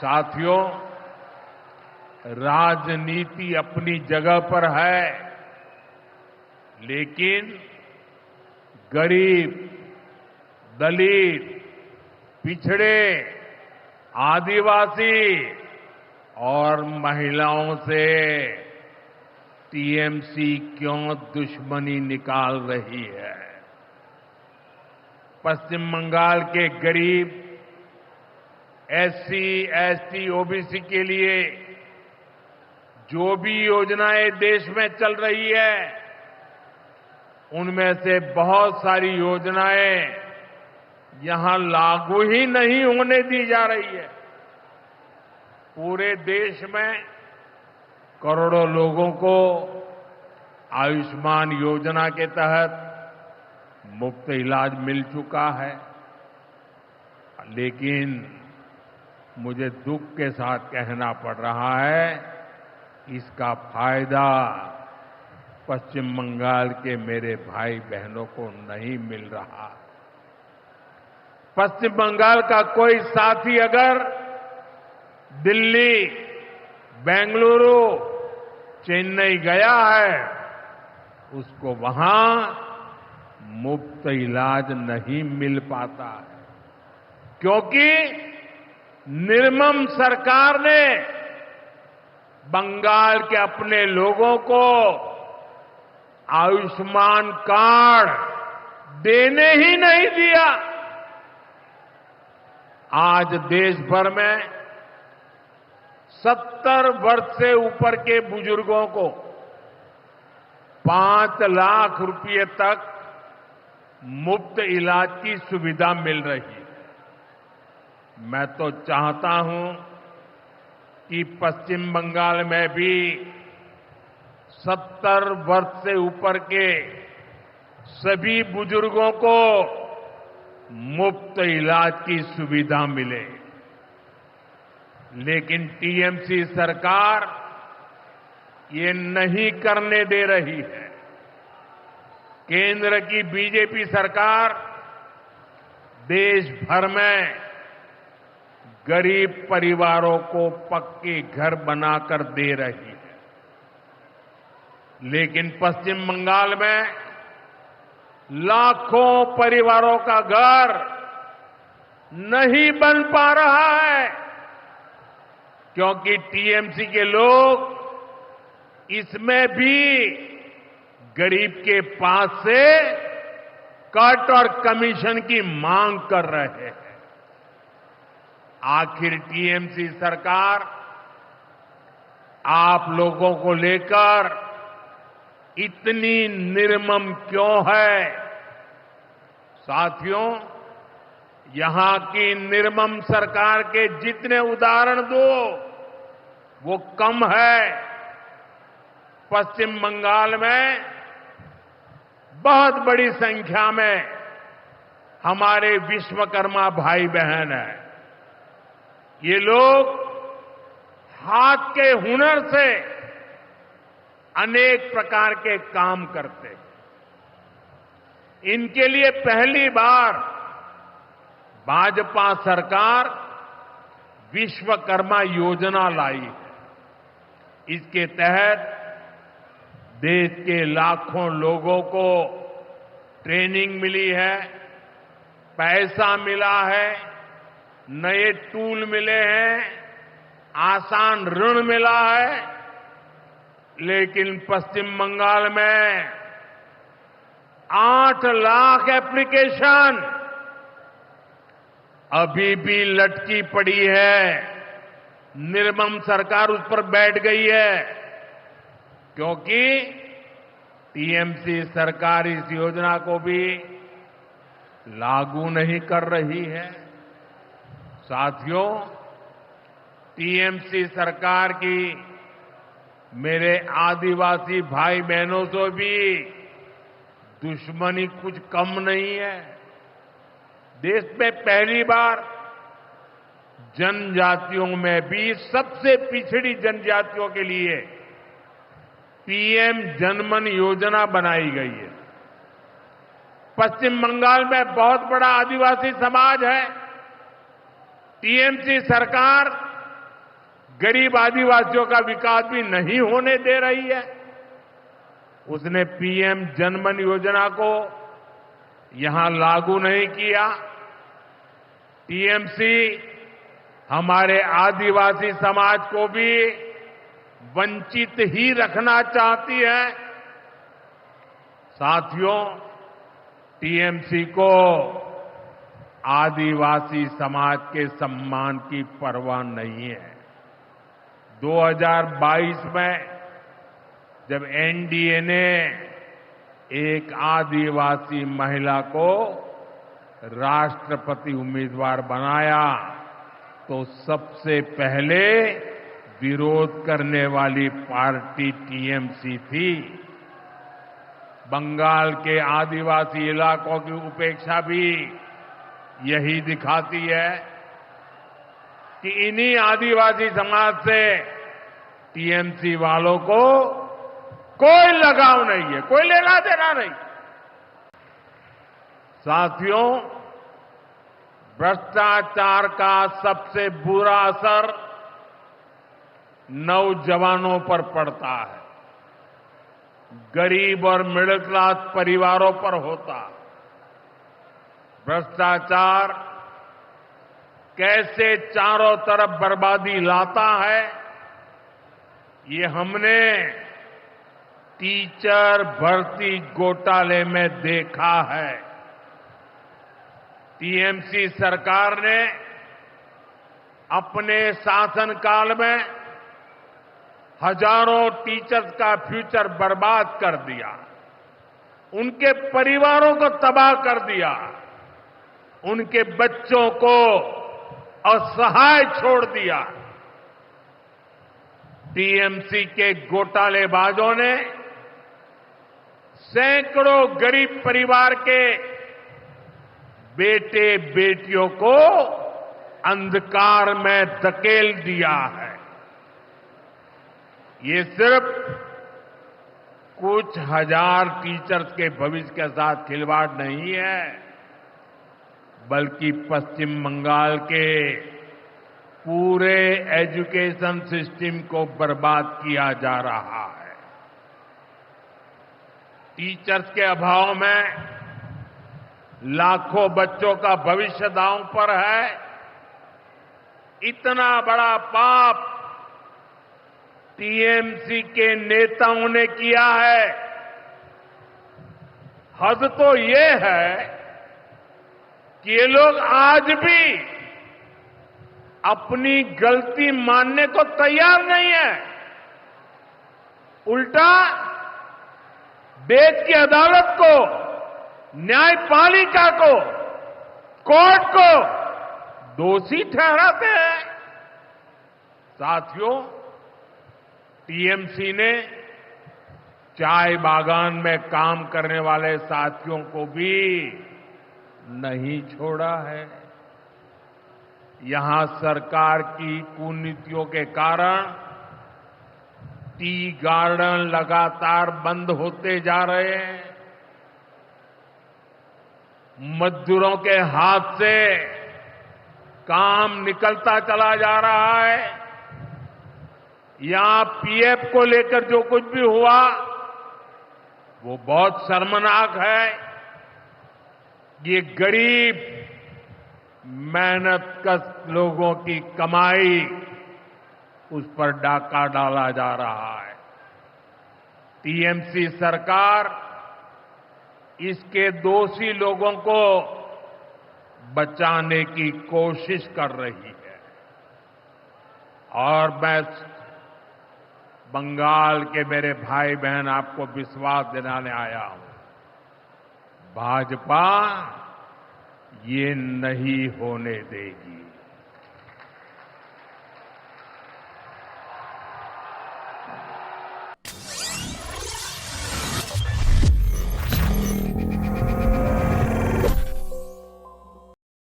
साथियों, राजनीति अपनी जगह पर है, लेकिन गरीब, दलित, पिछड़े, आदिवासी और महिलाओं से टीएमसी क्यों दुश्मनी निकाल रही है। पश्चिम बंगाल के गरीब, एससी, एसटी, ओबीसी के लिए जो भी योजनाएं देश में चल रही है, उनमें से बहुत सारी योजनाएं यहां लागू ही नहीं होने दी जा रही है। पूरे देश में करोड़ों लोगों को आयुष्मान योजना के तहत मुफ्त इलाज मिल चुका है, लेकिन मुझे दुख के साथ कहना पड़ रहा है, इसका फायदा पश्चिम बंगाल के मेरे भाई बहनों को नहीं मिल रहा। पश्चिम बंगाल का कोई साथी अगर दिल्ली, बेंगलुरु, चेन्नई गया है, उसको वहां मुफ्त इलाज नहीं मिल पाता है, क्योंकि निर्मम सरकार ने बंगाल के अपने लोगों को आयुष्मान कार्ड देने ही नहीं दिया। आज देश भर में 70 वर्ष से ऊपर के बुजुर्गों को 5 लाख रुपए तक मुफ्त इलाज की सुविधा मिल रही है। मैं तो चाहता हूं कि पश्चिम बंगाल में भी 70 वर्ष से ऊपर के सभी बुजुर्गों को मुफ्त इलाज की सुविधा मिले, लेकिन टीएमसी सरकार ये नहीं करने दे रही है। केंद्र की बीजेपी सरकार देश भर में गरीब परिवारों को पक्के घर बनाकर दे रही है, लेकिन पश्चिम बंगाल में लाखों परिवारों का घर नहीं बन पा रहा है, क्योंकि टीएमसी के लोग इसमें भी गरीब के पास से कट और कमीशन की मांग कर रहे हैं। आखिर टीएमसी सरकार आप लोगों को लेकर इतनी निर्मम क्यों है? साथियों, यहां की निर्मम सरकार के जितने उदाहरण दो वो कम है। पश्चिम बंगाल में बहुत बड़ी संख्या में हमारे विश्वकर्मा भाई बहन हैं। ये लोग हाथ के हुनर से अनेक प्रकार के काम करते हैं। इनके लिए पहली बार भाजपा सरकार विश्वकर्मा योजना लाई है। इसके तहत देश के लाखों लोगों को ट्रेनिंग मिली है, पैसा मिला है, नए टूल मिले हैं, आसान ऋण मिला है, लेकिन पश्चिम बंगाल में 8 लाख एप्लीकेशन अभी भी लटकी पड़ी है। निर्मम सरकार उस पर बैठ गई है, क्योंकि टीएमसी सरकार इस योजना को भी लागू नहीं कर रही है। साथियों, टीएमसी सरकार की मेरे आदिवासी भाई बहनों से भी दुश्मनी कुछ कम नहीं है। देश में पहली बार जनजातियों में भी सबसे पिछड़ी जनजातियों के लिए पीएम जनमन योजना बनाई गई है। पश्चिम बंगाल में बहुत बड़ा आदिवासी समाज है। टीएमसी सरकार गरीब आदिवासियों का विकास भी नहीं होने दे रही है। उसने पीएम जनधन योजना को यहां लागू नहीं किया। टीएमसी हमारे आदिवासी समाज को भी वंचित ही रखना चाहती है। साथियों, टीएमसी को आदिवासी समाज के सम्मान की परवाह नहीं है। 2022 में जब एनडीए ने एक आदिवासी महिला को राष्ट्रपति उम्मीदवार बनाया तो सबसे पहले विरोध करने वाली पार्टी टीएमसी थी। बंगाल के आदिवासी इलाकों की उपेक्षा भी यही दिखाती है कि इन्हीं आदिवासी समाज से टीएमसी वालों को कोई लगाव नहीं है, कोई लेना देना नहीं। साथियों, भ्रष्टाचार का सबसे बुरा असर नौजवानों पर पड़ता है, गरीब और मिडिल क्लास परिवारों पर होता। भ्रष्टाचार कैसे चारों तरफ बर्बादी लाता है, ये हमने टीचर भर्ती घोटाले में देखा है। टीएमसी सरकार ने अपने शासनकाल में हजारों टीचर्स का फ्यूचर बर्बाद कर दिया, उनके परिवारों को तबाह कर दिया, उनके बच्चों को असहाय छोड़ दिया। टीएमसी के घोटालेबाजों ने सैकड़ों गरीब परिवार के बेटे बेटियों को अंधकार में धकेल दिया है। ये सिर्फ कुछ हजार टीचर्स के भविष्य के साथ खिलवाड़ नहीं है, बल्कि पश्चिम बंगाल के पूरे एजुकेशन सिस्टम को बर्बाद किया जा रहा है। टीचर्स के अभाव में लाखों बच्चों का भविष्य दांव पर है। इतना बड़ा पाप टीएमसी के नेताओं ने किया है। हद तो ये है कि ये लोग आज भी अपनी गलती मानने को तैयार नहीं है। उल्टा देश की अदालत को, न्यायपालिका को, कोर्ट को दोषी ठहराते हैं। साथियों, टीएमसी ने चाय बागान में काम करने वाले साथियों को भी नहीं छोड़ा है। यहां सरकार की कुनीतियों के कारण टी गार्डन लगातार बंद होते जा रहे हैं। मजदूरों के हाथ से काम निकलता चला जा रहा है। यहां पीएफ को लेकर जो कुछ भी हुआ वो बहुत शर्मनाक है। ये गरीब मेहनतकश लोगों की कमाई, उस पर डाका डाला जा रहा है। टीएमसी सरकार इसके दोषी लोगों को बचाने की कोशिश कर रही है। और मैं बंगाल के मेरे भाई बहन आपको विश्वास दिलाने आया हूं, भाजपा ये नहीं होने देगी।